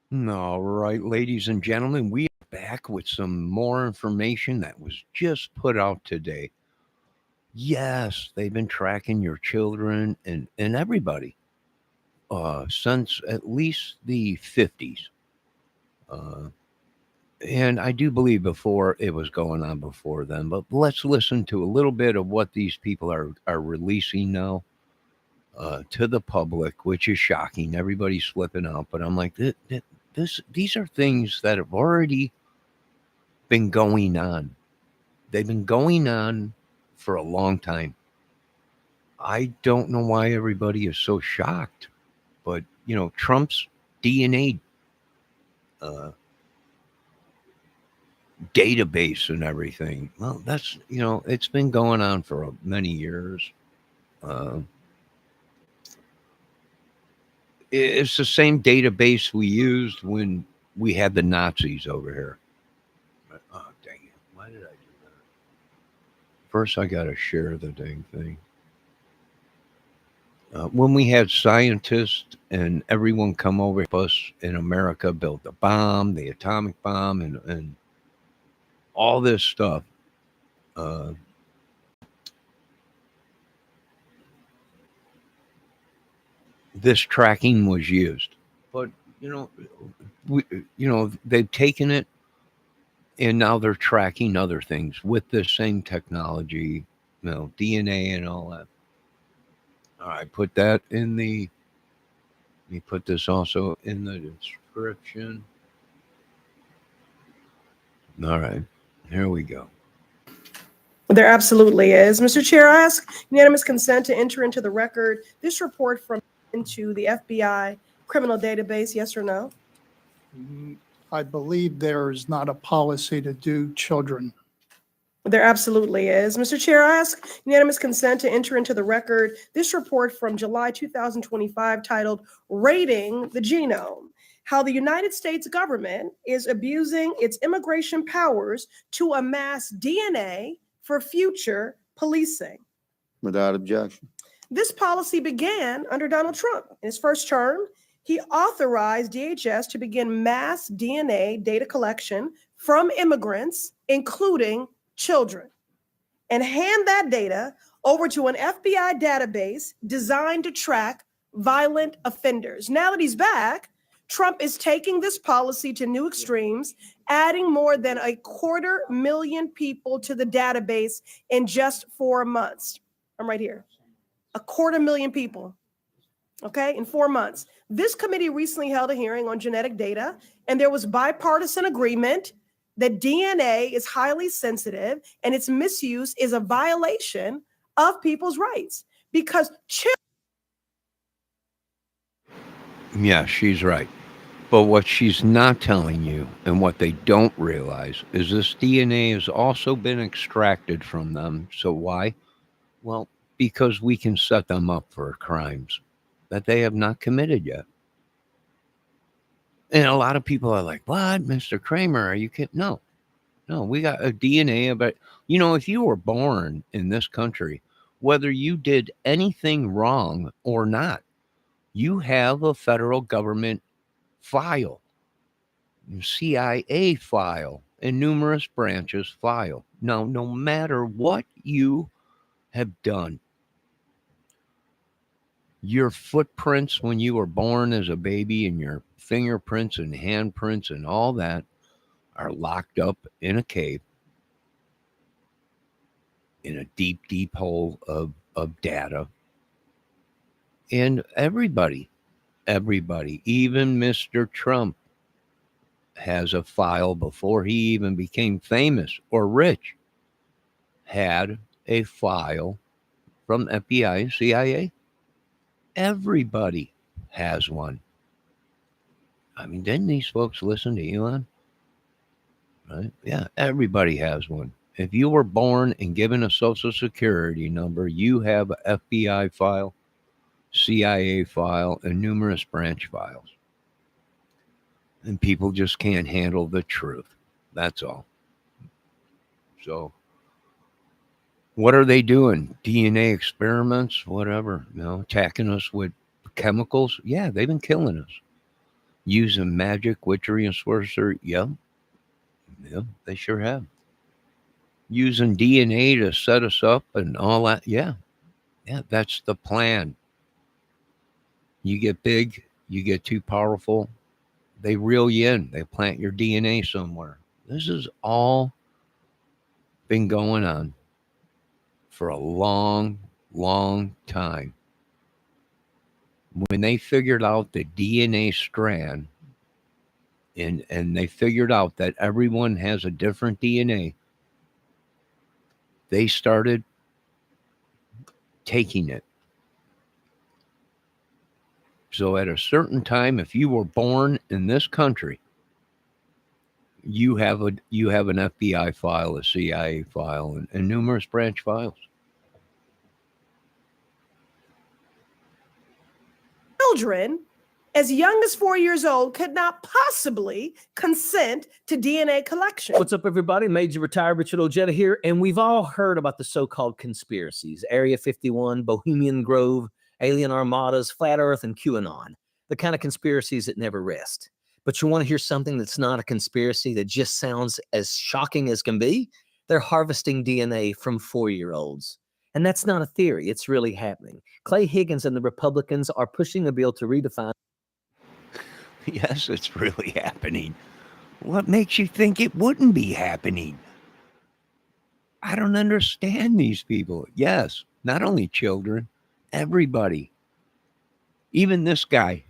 All right, ladies and gentlemen, we are back with some more information that was just put out today. Yes, they've been tracking your children and everybody since at least the 50s. Uh, and I do believe before it was going on before then, but let's listen to a little bit of what these people are releasing now to the public, which is shocking. Everybody's flipping out, but I'm like, these are things that have already been going on. They've been going on for a long time. I don't know why everybody is so shocked, but Trump's DNA uh, database and everything. Well, that's it's been going on for many years. Uh, it's the same database we used when we had the Nazis over here. Oh dang it! Why did I do that? First, I got to share the dang thing. When we had scientists and everyone come over to help us in America build the bomb, the atomic bomb, and all this stuff, uh, this tracking was used. But you know, we, they've taken it and now they're tracking other things with the same technology, DNA and all that. All right, put that in the. Let me put this also in the description. All right, here we go. There absolutely is. Mr. Chair, I ask unanimous consent to enter into the record this report from into the FBI criminal database, yes or no? I believe there is not a policy to do children. There absolutely is. Mr. Chair, I ask unanimous consent to enter into the record this report from July 2025 titled Raiding the Genome: How the United States Government is Abusing Its Immigration Powers to Amass DNA for Future Policing. Without objection. This policy began under Donald Trump. In his first term, he authorized DHS to begin mass DNA data collection from immigrants, including children, and hand that data over to an FBI database designed to track violent offenders. Now that he's back, Trump is taking this policy to new extremes, adding more than 250,000 people to the database in just 4 months. I'm right here. 250,000 people, okay, in 4 months. This committee recently held a hearing on genetic data, and there was bipartisan agreement that DNA is highly sensitive and its misuse is a violation of people's rights because Yeah, she's right. But what she's not telling you and what they don't realize is this DNA has also been extracted from them. So why? Well, because we can set them up for crimes that they have not committed yet. And a lot of people are like, "What, Mr. Kramer? Are you kidding?" No, no, we got a DNA about, if you were born in this country, whether you did anything wrong or not, you have a federal government file, CIA file, and numerous branches file. Now, no matter what you have done, your footprints when you were born as a baby and your fingerprints and handprints and all that are locked up in a cave in a deep, deep hole of data. And everybody, even Mr. Trump, has a file before he even became famous or rich, had a file from FBI and CIA. Everybody has one. I mean, didn't these folks listen to Elon? Right? Yeah, everybody has one. If you were born and given a social security number, you have an FBI file, CIA file, and numerous branch files. And people just can't handle the truth. That's all. So, what are they doing? DNA experiments, whatever, attacking us with chemicals? Yeah, they've been killing us. Using magic, witchery, and sorcery. Yep. Yep. They sure have. Using DNA to set us up and all that. Yeah. Yeah. That's the plan. You get big, you get too powerful, they reel you in, they plant your DNA somewhere. This has all been going on for a long, long time. When they figured out the DNA strand and they figured out that everyone has a different DNA, they started taking it. So at a certain time, if you were born in this country, you have an FBI file, a CIA file, and numerous branch files. Children as young as 4 years old could not possibly consent to DNA collection. What's up, everybody? Major Retired Richard Ojeda here, and we've all heard about the so-called conspiracies: Area 51, Bohemian Grove, alien armadas, flat Earth, and QAnon. The kind of conspiracies that never rest. But you want to hear something that's not a conspiracy, that just sounds as shocking as can be? They're harvesting DNA from 4-year-olds. And that's not a theory. It's really happening. Clay Higgins and the Republicans are pushing a bill to redefine. Yes, it's really happening. What makes you think it wouldn't be happening? I don't understand these people. Yes, not only children, everybody. Even this guy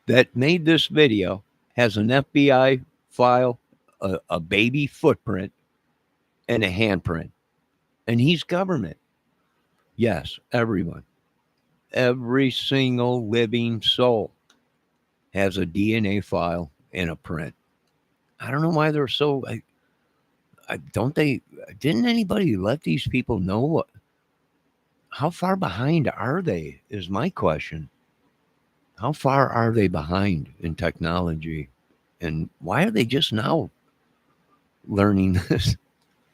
that made this video has an FBI file, a baby footprint, and a handprint. And he's government. Yes, everyone. Every single living soul has a DNA file and a print. I don't know why they're so. Don't they? Didn't anybody let these people know what? How far behind are they? Is my question. How far are they behind in technology, and why are they just now learning this?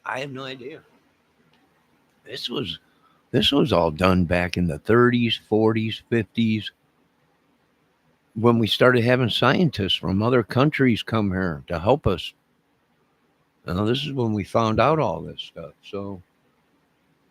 I have no idea. This was all done back in the 30s, 40s, 50s. When we started having scientists from other countries come here to help us. Now, this is when we found out all this stuff. So,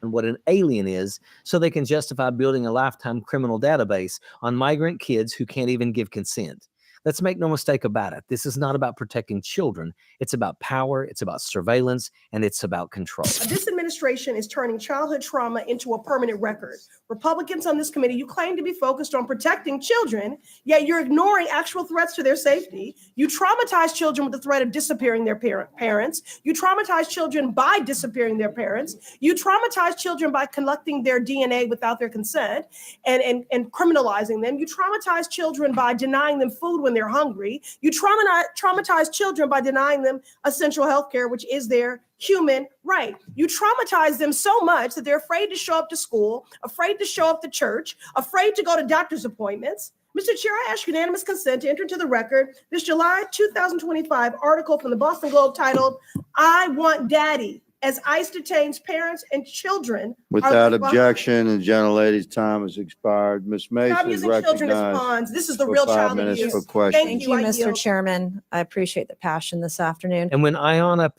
and what an alien is, so they can justify building a lifetime criminal database on migrant kids who can't even give consent. Let's make no mistake about it. This is not about protecting children. It's about power, it's about surveillance, and it's about control. This administration is turning childhood trauma into a permanent record. Republicans on this committee, you claim to be focused on protecting children, yet you're ignoring actual threats to their safety. You traumatize children with the threat of disappearing their parents. You traumatize children by disappearing their parents. You traumatize children by collecting their DNA without their consent and criminalizing them. You traumatize children by denying them food when they're hungry. You traumatize children by denying them essential health care, which is their human right. You traumatize them so much that they're afraid to show up to school, afraid to show up to church, afraid to go to doctor's appointments. Mr. Chair, I ask unanimous consent to enter into the record this July 2025 article from the Boston Globe titled, "I Want Daddy," as ICE detains parents and children. Without objection, the gentlelady's time has expired. Ms. Stop Mason is using children as recognized pawns. This is the for real 5 child minutes abuse. for questions. Thank Thank you, I Mr. yield. Chairman. I appreciate the passion this afternoon. And when Ayanna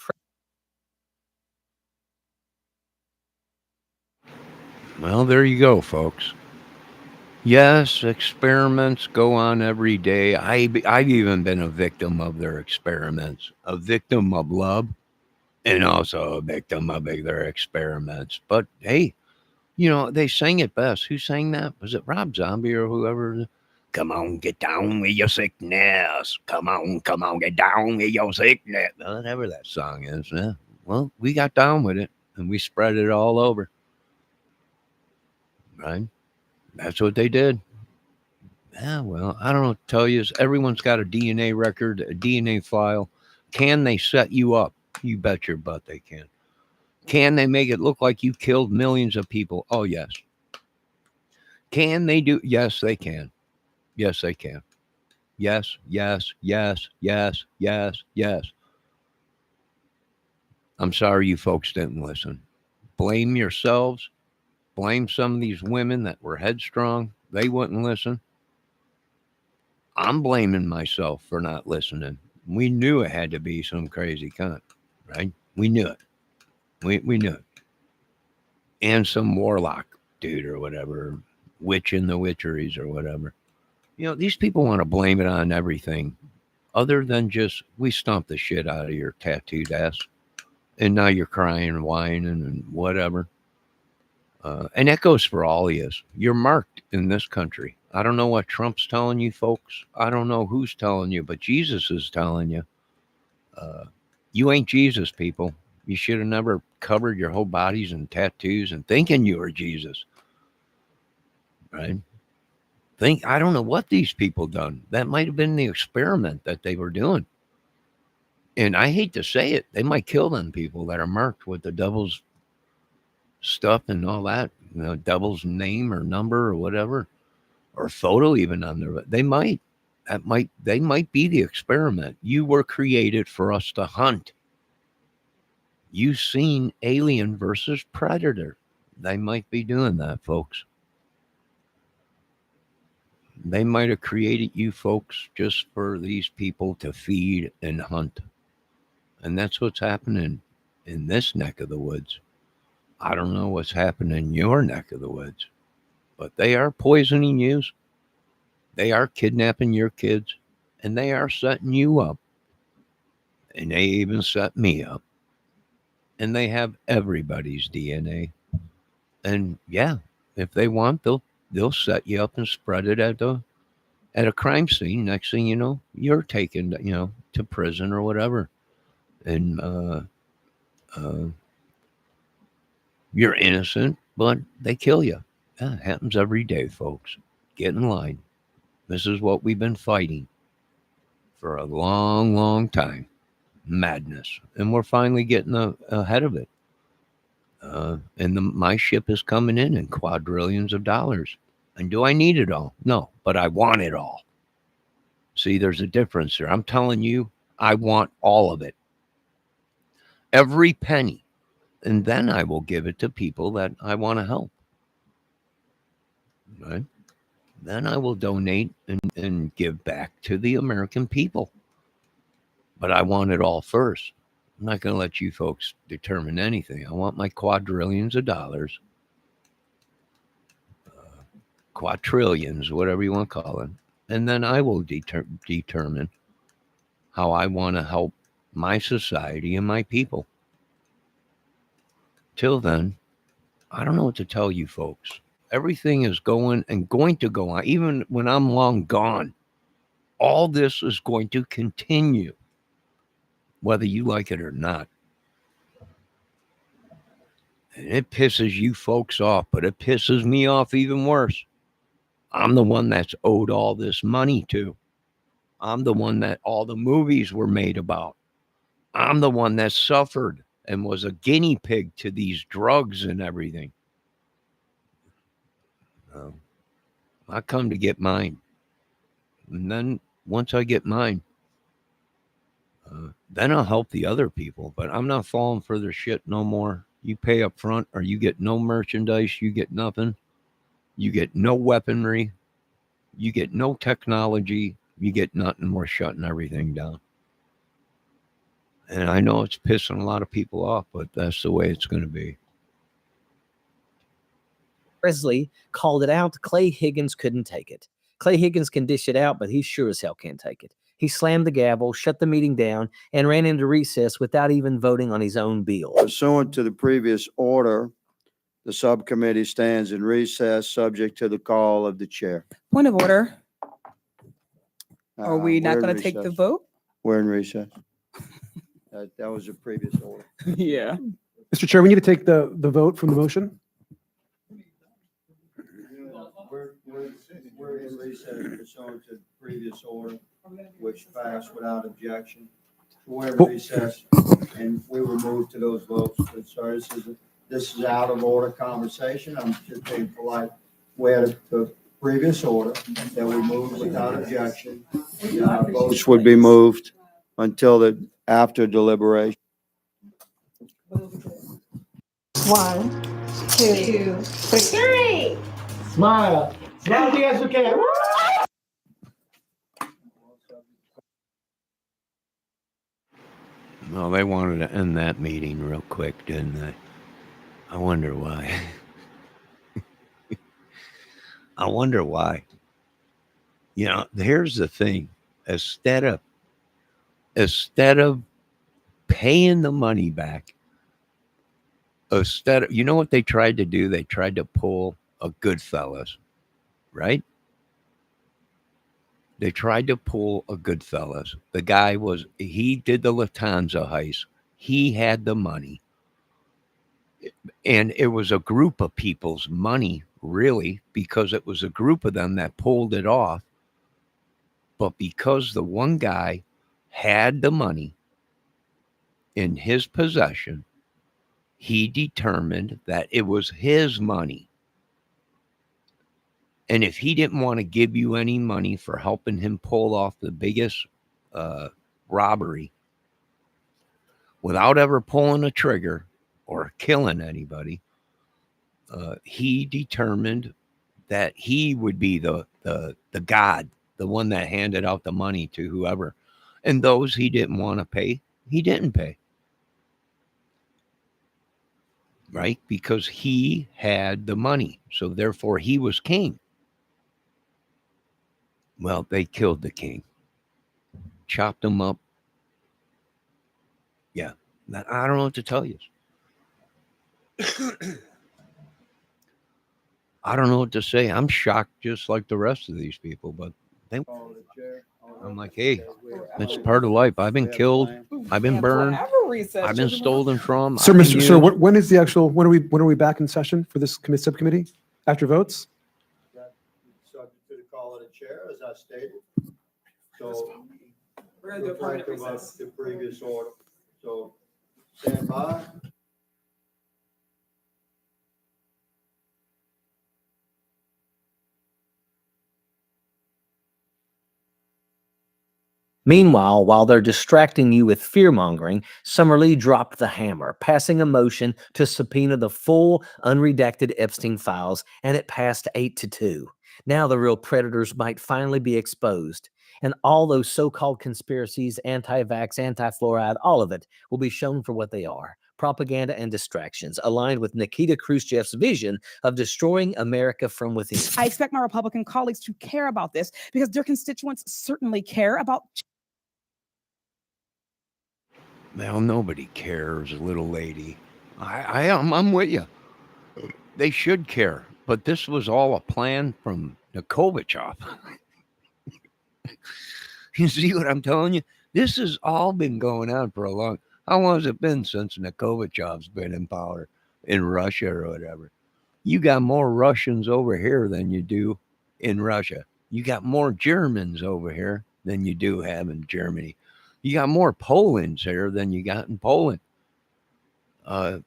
well, there you go, folks. Yes, experiments go on every day. I've even been a victim of their experiments, a victim of love, and also a victim of their experiments. But hey, they sang it best. Who sang that? Was it Rob Zombie or whoever? Come on, get down with your sickness. Come on, get down with your sickness. Whatever that song is. Yeah. Well, we got down with it and we spread it all over. Right? That's what they did. Yeah, well, I don't know what to tell you. Everyone's got a DNA record, a DNA file. Can they set you up? You bet your butt they can. Can they make it look like you killed millions of people? Oh, yes. Can they do? Yes, they can. Yes, they can. Yes, yes, yes, yes, yes, yes. I'm sorry you folks didn't listen. Blame yourselves. Blame some of these women that were headstrong. They wouldn't listen. I'm I'm blaming myself for not listening. We knew it had to be some crazy cunt, right? We knew it. We knew it. And some warlock dude or whatever, witch in the witcheries or whatever. These people want to blame it on everything other than just, we stomped the shit out of your tattooed ass. And now you're crying and whining and whatever. And that goes for all of us. You're marked in this country. I don't know what Trump's telling you, folks. I don't know who's telling you, but Jesus is telling you. You ain't Jesus, people. You should have never covered your whole bodies in tattoos and thinking you were Jesus. Right? I don't know what these people done. That might have been the experiment that they were doing. And I hate to say it, they might kill them people that are marked with the devil's stuff and all that, devil's name or number or whatever, or photo even on there. They might be the experiment. You were created for us to hunt. You've seen Alien versus Predator. They might be doing that, folks. They might have created you folks just for these people to feed and hunt. And that's what's happening in this neck of the woods. I don't know what's happening in your neck of the woods, but they are poisoning you. They are kidnapping your kids, and they are setting you up. And they even set me up. And they have everybody's DNA. And yeah, if they want, they'll set you up and spread it at a crime scene. Next thing you know, you're taken, to prison or whatever. And you're innocent, but they kill you. Yeah, it happens every day, folks. Get in line. This is what we've been fighting for a long, long time. Madness. And we're finally getting ahead of it. And my ship is coming in quadrillions of dollars. And do I need it all? No, but I want it all. See, there's a difference there. I'm telling you, I want all of it. Every penny. And then I will give it to people that I want to help. Right? Then I will donate and give back to the American people. But I want it all first. I'm not going to let you folks determine anything. I want my quadrillions of dollars. Quadrillions, whatever you want to call it. And then I will determine how I want to help my society and my people. Till then, I don't know what to tell you folks. Everything is going to go on. Even when I'm long gone, all this is going to continue, whether you like it or not. And it pisses you folks off, but it pisses me off even worse. I'm the one that's owed all this money to. I'm the one that all the movies were made about. I'm the one that suffered and was a guinea pig to these drugs and everything. I come to get mine. And then once I get mine, then I'll help the other people. But I'm not falling for their shit no more. You pay up front or you get no merchandise. You get nothing. You get no weaponry. You get no technology. You get nothing. We're shutting everything down. And I know it's pissing a lot of people off, but that's the way it's going to be. Presley called it out. Clay Higgins couldn't take it. Clay Higgins can dish it out, but he sure as hell can't take it. He slammed the gavel, shut the meeting down, and ran into recess without even voting on his own bill. Pursuant to the previous order, the subcommittee stands in recess, subject to the call of the chair. Point of order. Are we We're not in going to take the recess. vote? We're in recess. That was the previous order. Yeah. Mr. Chair, we need to take the vote from the motion. We're in recess pursuant to the previous order, which passed without objection. We're in recess, and we will move to those votes. But sorry, this is out of order conversation. I'm just being polite. We had the previous order that we moved without objection. Votes would be moved until after deliberation. 1, 2, 3. Smile. Smile, you guys, okay. Well, they wanted to end that meeting real quick, didn't they? I wonder why. I wonder why. You know, here's the thing. Instead of instead of paying the money back, you know what they tried to do? They tried to pull a Goodfellas, right? They tried to pull a Goodfellas. The guy he did the Lufthansa heist. He had the money. And it was a group of people's money, really, because it was a group of them that pulled it off. But because the one guy had the money in his possession, he determined that it was his money. And if he didn't want to give you any money for helping him pull off the biggest robbery without ever pulling a trigger or killing anybody, he determined that he would be the god, the one that handed out the money to whoever. And those he didn't want to pay, he didn't pay. Right? Because he had the money. So therefore he was king. Well, they killed the king, chopped him up. Yeah. I don't know what to tell you. I don't know what to say. I'm shocked just like the rest of these people, but I'm like, hey, it's part of life. I've been killed. I've been burned. I've been stolen from. Sir, I've been Mr. Sir, used. when is the actual, when are we back in session for this subcommittee? After votes? Subject to the call of the chair, as I stated. So, We're gonna do a permanent reflective of recess. the previous order. So, stand by. Meanwhile, while they're distracting you with fear-mongering, Summerlee dropped the hammer, passing a motion to subpoena the full, unredacted Epstein files, and it passed 8-2. Now the real predators might finally be exposed, and all those so-called conspiracies, anti-vax, anti-fluoride, all of it will be shown for what they are. Propaganda and distractions, aligned with Nikita Khrushchev's vision of destroying America from within. I expect my Republican colleagues to care about this because their constituents certainly care about. Well, nobody cares, little lady. I'm with you. They should care, but this was all a plan from Nikovachov. You see what I'm telling you? This has all been going on for a long. How long has it been since Nikovachov's been in power in Russia or whatever? You got more Russians over here than you do in Russia. You got more Germans over here than you do have in Germany. You got more Polands here than you got in Poland.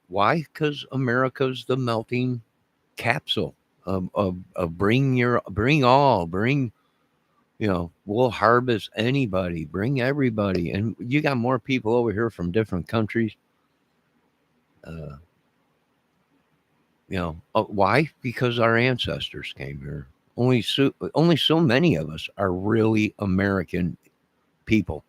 Why? Because America's the melting capsule of bring we'll harvest anybody, bring everybody, and you got more people over here from different countries. Why? Because our ancestors came here. Only so many of us are really American people.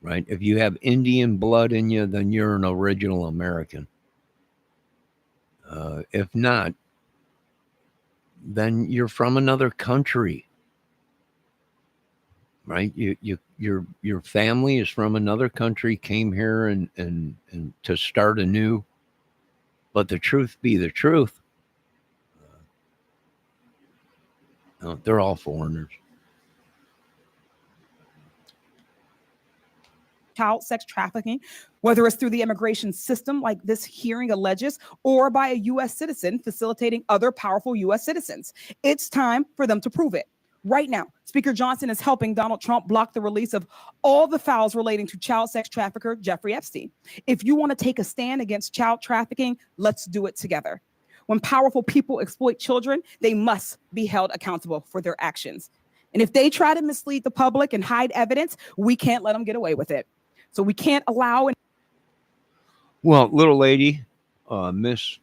Right? If you have Indian blood in you, then you're an original American. If not, then you're from another country. Right? Your family is from another country, came here and to start anew. But the truth be the truth, they're all foreigners. Child sex trafficking, whether it's through the immigration system, like this hearing alleges, or by a U.S. citizen facilitating other powerful U.S. citizens. It's time for them to prove it. Right now, Speaker Johnson is helping Donald Trump block the release of all the files relating to child sex trafficker Jeffrey Epstein. If you want to take a stand against child trafficking, let's do it together. When powerful people exploit children, they must be held accountable for their actions. And if they try to mislead the public and hide evidence, we can't let them get away with it. So we can't allow. Well, little lady, Miss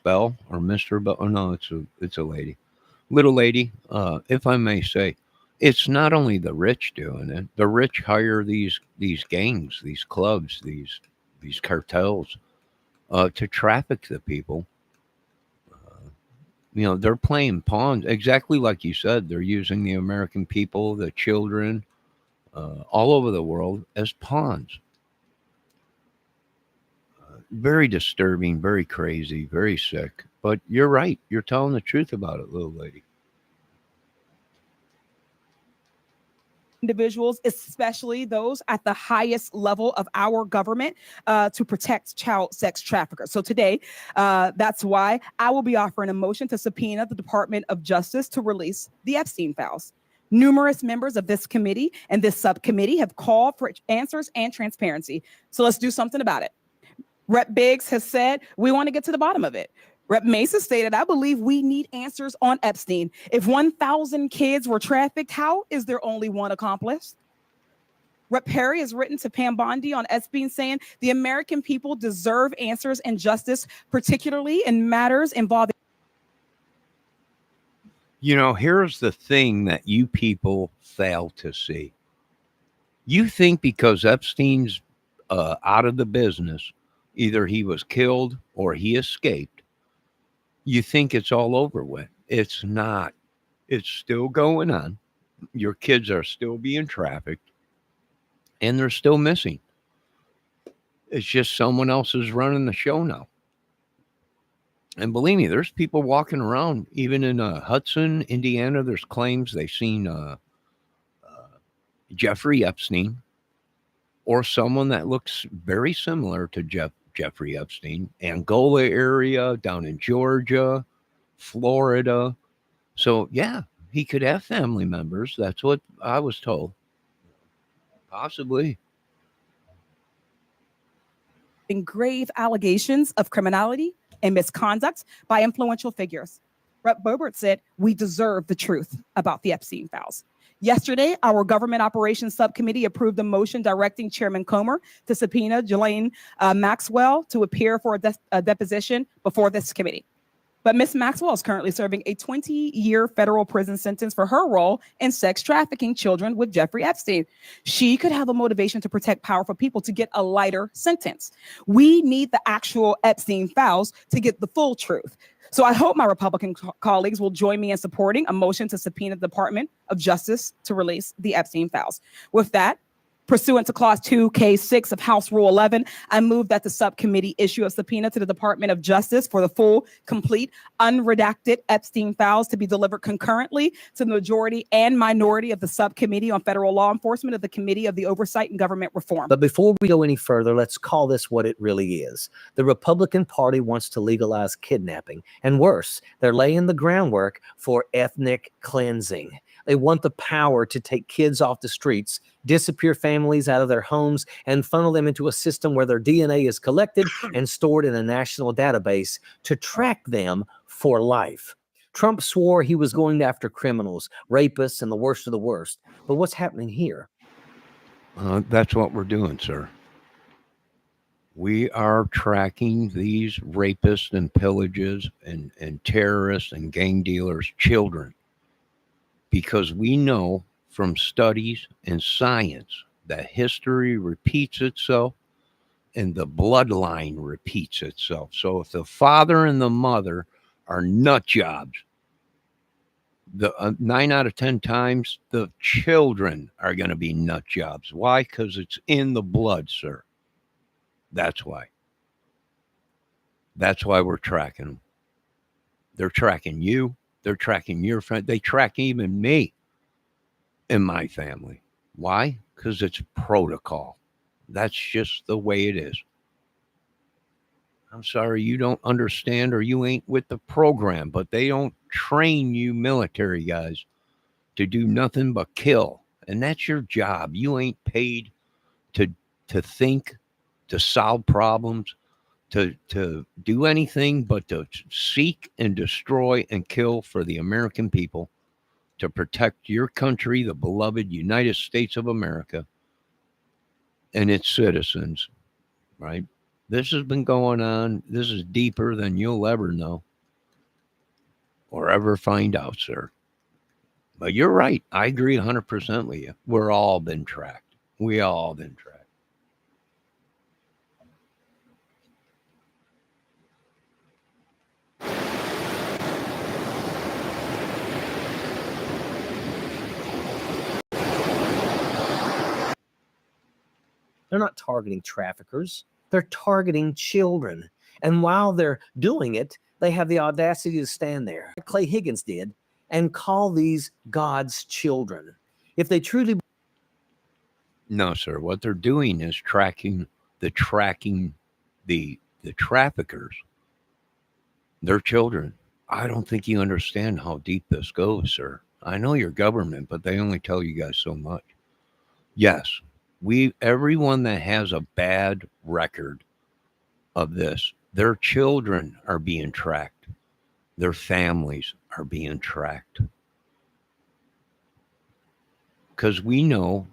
Bell or Mr. Bell. Oh, no, it's a lady. Little lady, if I may say, it's not only the rich doing it. The rich hire these gangs, these clubs, these cartels to traffic the people. You know, they're playing pawns, exactly like you said. They're using the American people, the children, all over the world as pawns. Very disturbing, very crazy, very sick. But you're right. You're telling the truth about it, little lady. Individuals, especially those at the highest level of our government, to protect child sex traffickers. So today, that's why I will be offering a motion to subpoena the Department of Justice to release the Epstein files. Numerous members of this committee and this subcommittee have called for answers and transparency. So let's do something about it. Rep. Biggs has said, we want to get to the bottom of it. Rep. Mesa stated, I believe we need answers on Epstein. If 1,000 kids were trafficked, how is there only one accomplice? Rep. Perry has written to Pam Bondi on Epstein saying the American people deserve answers and justice, particularly in matters involving. You know, here's the thing that you people fail to see. You think because Epstein's out of the business, either he was killed or he escaped, you think it's all over with. It's not. It's still going on. Your kids are still being trafficked and they're still missing. It's just someone else is running the show now. And believe me, there's people walking around, even in Hudson, Indiana. There's claims they've seen Jeffrey Epstein or someone that looks very similar to Jeffrey Epstein, Angola area, down in Georgia, Florida. So, yeah, he could have family members. That's what I was told. Possibly. Grave allegations of criminality and misconduct by influential figures. Rep. Boebert said, we deserve the truth about the Epstein files. Yesterday, our Government Operations Subcommittee approved a motion directing Chairman Comer to subpoena Ghislaine Maxwell to appear for a deposition before this committee. But Ms. Maxwell is currently serving a 20-year federal prison sentence for her role in sex trafficking children with Jeffrey Epstein. She could have a motivation to protect powerful people to get a lighter sentence. We need the actual Epstein files to get the full truth. So I hope my Republican colleagues will join me in supporting a motion to subpoena the Department of Justice to release the Epstein files. With that, pursuant to Clause 2K6 of House Rule 11, I move that the subcommittee issue a subpoena to the Department of Justice for the full, complete, unredacted Epstein files to be delivered concurrently to the majority and minority of the Subcommittee on Federal Law Enforcement of the Committee of the Oversight and Government Reform. But before we go any further, let's call this what it really is. The Republican Party wants to legalize kidnapping. And worse, they're laying the groundwork for ethnic cleansing. They want the power to take kids off the streets, disappear families out of their homes, and funnel them into a system where their DNA is collected and stored in a national database to track them for life. Trump swore he was going after criminals, rapists, and the worst of the worst. But what's happening here? That's what we're doing, sir. We are tracking these rapists and pillages and terrorists and gang dealers' children, because we know from studies and science that history repeats itself and the bloodline repeats itself. So if the father and the mother are nut jobs, the 9 out of 10 times the children are going to be nut jobs. Why? Because it's in the blood, sir. That's why. That's why we're tracking them. They're tracking you. They're tracking your friend. They track even me and my family. Why? Because it's protocol. That's just the way it is. I'm sorry you don't understand or you ain't with the program, but they don't train you military guys to do nothing but kill. And that's your job. You ain't paid to think, to solve problems, to do anything but to seek and destroy and kill for the American people, to protect your country, the beloved United States of America, and its citizens, right? This has been going on. This is deeper than you'll ever know or ever find out, sir. But you're right. I agree 100% with you. We're all been tracked. We all been tracked. They're not targeting traffickers. They're targeting children. And while they're doing it, they have the audacity to stand there, like Clay Higgins did, and call these God's children. If they truly No, sir. What they're doing is tracking the traffickers, their children. I don't think you understand how deep this goes, sir. I know you're government, but they only tell you guys so much. Yes, everyone that has a bad record of this, their children are being tracked. Their families are being tracked. Because we know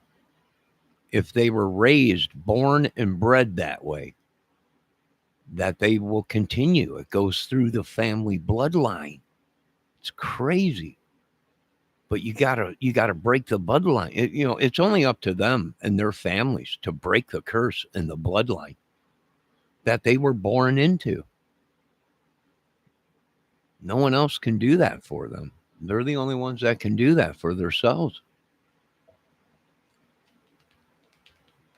if they were raised, born, and bred that way, that they will continue. It goes through the family bloodline. It's crazy. But you gotta break the bloodline. It's only up to them and their families to break the curse in the bloodline that they were born into. No one else can do that for them. They're the only ones that can do that for themselves.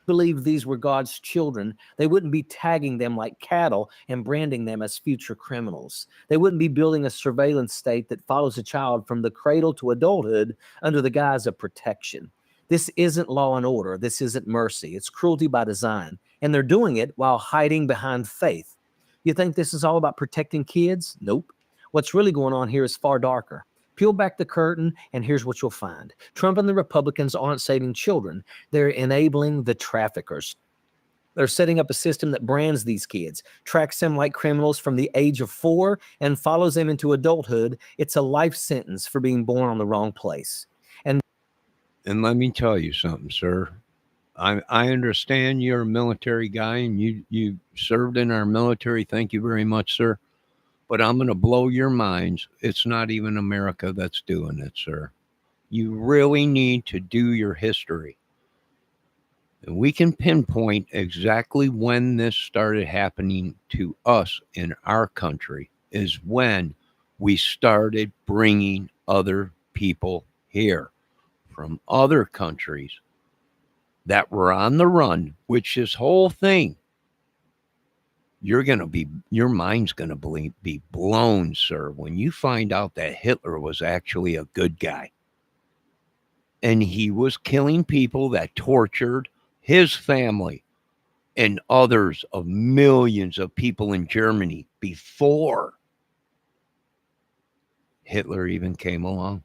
believed these were God's children, they wouldn't be tagging them like cattle and branding them as future criminals. They wouldn't be building a surveillance state that follows a child from the cradle to adulthood under the guise of protection. This isn't law and order. This isn't mercy. It's cruelty by design. And they're doing it while hiding behind faith. You think this is all about protecting kids? Nope. What's really going on here is far darker. Peel back the curtain, and here's what you'll find. Trump and the Republicans aren't saving children. They're enabling the traffickers. They're setting up a system that brands these kids, tracks them like criminals from the age of 4, and follows them into adulthood. It's a life sentence for being born on the wrong place. And let me tell you something, sir. I understand you're a military guy and you served in our military. Thank you very much, sir. But I'm going to blow your minds. It's not even America that's doing it, sir. You really need to do your history. And we can pinpoint exactly when this started happening to us in our country is when we started bringing other people here from other countries that were on the run, which this whole thing, your mind's going to be blown, sir, when you find out that Hitler was actually a good guy. And he was killing people that tortured his family and others of millions of people in Germany before Hitler even came along.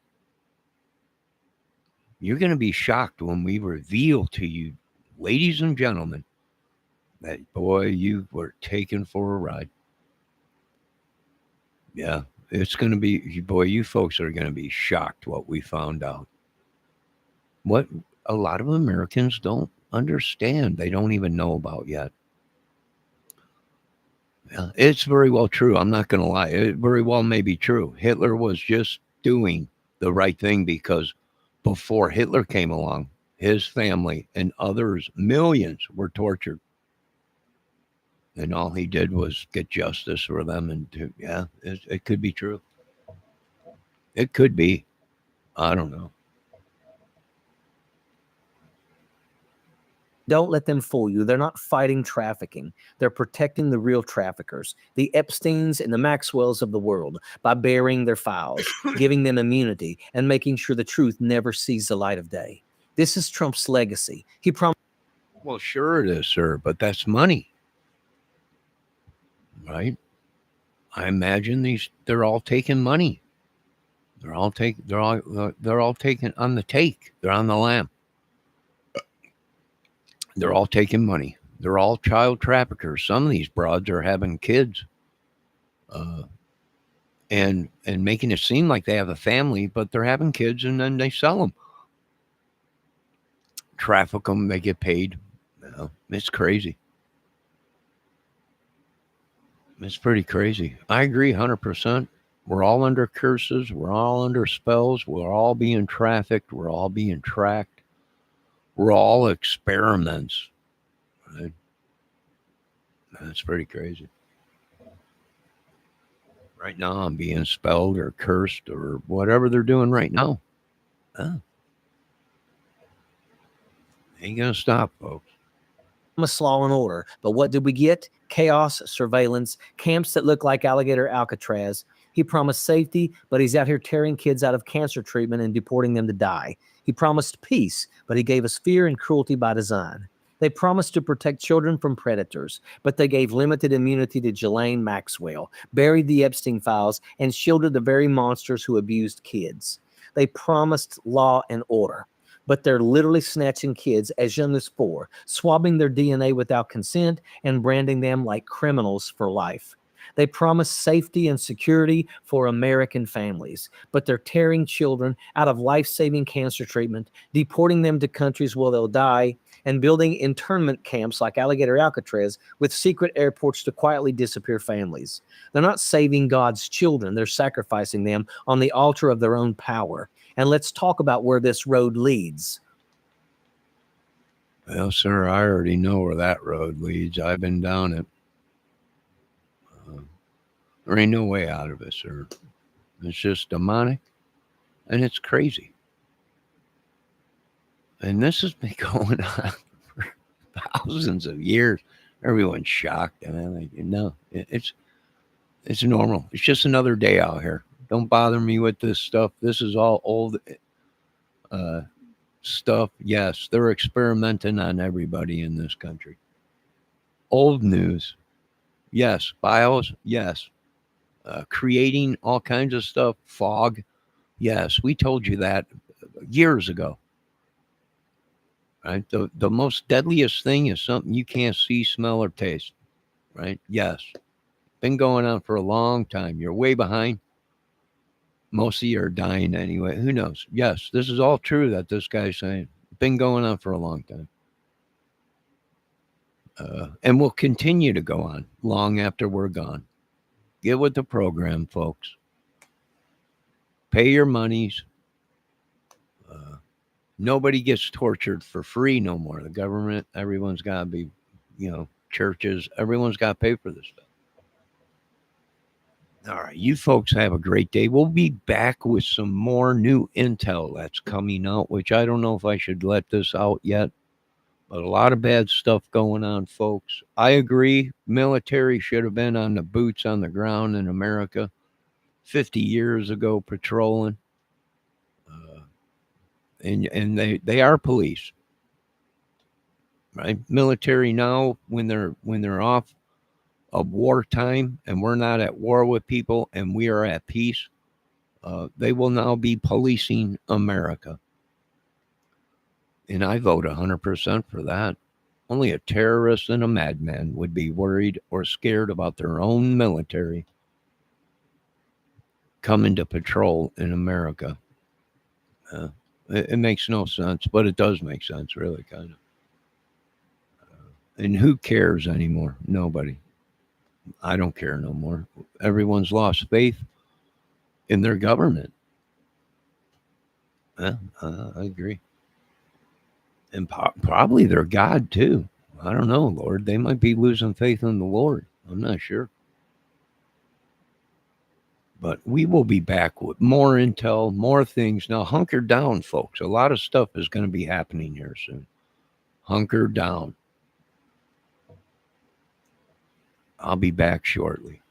You're going to be shocked when we reveal to you, ladies and gentlemen, that, boy, you were taken for a ride. Yeah, it's going to be, boy, you folks are going to be shocked what we found out. What a lot of Americans don't understand, they don't even know about yet. Yeah, it's very well true. I'm not going to lie. It very well may be true. Hitler was just doing the right thing because before Hitler came along, his family and others, millions, were tortured. And all he did was get justice for them. And it could be true. It could be. I don't know. Don't let them fool you. They're not fighting trafficking. They're protecting the real traffickers, the Epsteins and the Maxwells of the world, by burying their files, giving them immunity, and making sure the truth never sees the light of day. This is Trump's legacy. He promised. Well, sure it is, sir, but that's money. Right? I imagine they're all taking money. They're all taking on the take. They're on the lam. They're all taking money. They're all child traffickers. Some of these broads are having kids, and making it seem like they have a family, but they're having kids and then they sell them, traffic them. They get paid. It's crazy. It's pretty crazy. I agree 100%. We're all under curses. We're all under spells. We're all being trafficked. We're all being tracked. We're all experiments. Right? That's pretty crazy. Right now, I'm being spelled or cursed or whatever they're doing right now. Huh? Ain't gonna stop, folks. Promised law and order. But what did we get? Chaos, surveillance, camps that look like Alligator Alcatraz. He promised safety, but he's out here tearing kids out of cancer treatment and deporting them to die. He promised peace, but he gave us fear and cruelty by design. They promised to protect children from predators, but they gave limited immunity to Ghislaine Maxwell, buried the Epstein files, and shielded the very monsters who abused kids. They promised law and order, but they're literally snatching kids as young as 4, swabbing their DNA without consent, and branding them like criminals for life. They promise safety and security for American families, but they're tearing children out of life-saving cancer treatment, deporting them to countries where they'll die, and building internment camps like Alligator Alcatraz with secret airports to quietly disappear families. They're not saving God's children. They're sacrificing them on the altar of their own power. And let's talk about where this road leads. Well, sir, I already know where that road leads. I've been down it. There ain't no way out of it, sir. It's just demonic, and it's crazy. And this has been going on for thousands of years. Everyone's shocked, and I'm like, no, it's normal. It's just another day out here. Don't bother me with this stuff. This is all old stuff. Yes, they're experimenting on everybody in this country. Old news. Yes. Bios. Yes. Creating all kinds of stuff. Fog. Yes. We told you that years ago. Right. The most deadliest thing is something you can't see, smell, or taste. Right. Yes. Been going on for a long time. You're way behind. Most of you are dying anyway. Who knows? Yes, this is all true that this guy's saying. Been going on for a long time. And will continue to go on long after we're gone. Get with the program, folks. Pay your monies. Nobody gets tortured for free no more. The government, everyone's got to be, churches, everyone's got to pay for this stuff. All right, you folks have a great day. We'll be back with some more new intel that's coming out, which I don't know if I should let this out yet, but a lot of bad stuff going on, folks. I agree. Military should have been on the boots on the ground in America 50 years ago patrolling. And they are police, right? Military now, when they're off of wartime and we're not at war with people and we are at peace, they will now be policing America. And I vote 100% for that. Only a terrorist and a madman would be worried or scared about their own military coming to patrol in America. It makes no sense, but it does make sense, really, kind of. And who cares anymore? Nobody. I don't care no more. Everyone's lost faith in their government. Yeah, I agree. And probably their God, too. I don't know, Lord. They might be losing faith in the Lord. I'm not sure. But we will be back with more intel, more things. Now, hunker down, folks. A lot of stuff is going to be happening here soon. Hunker down. I'll be back shortly.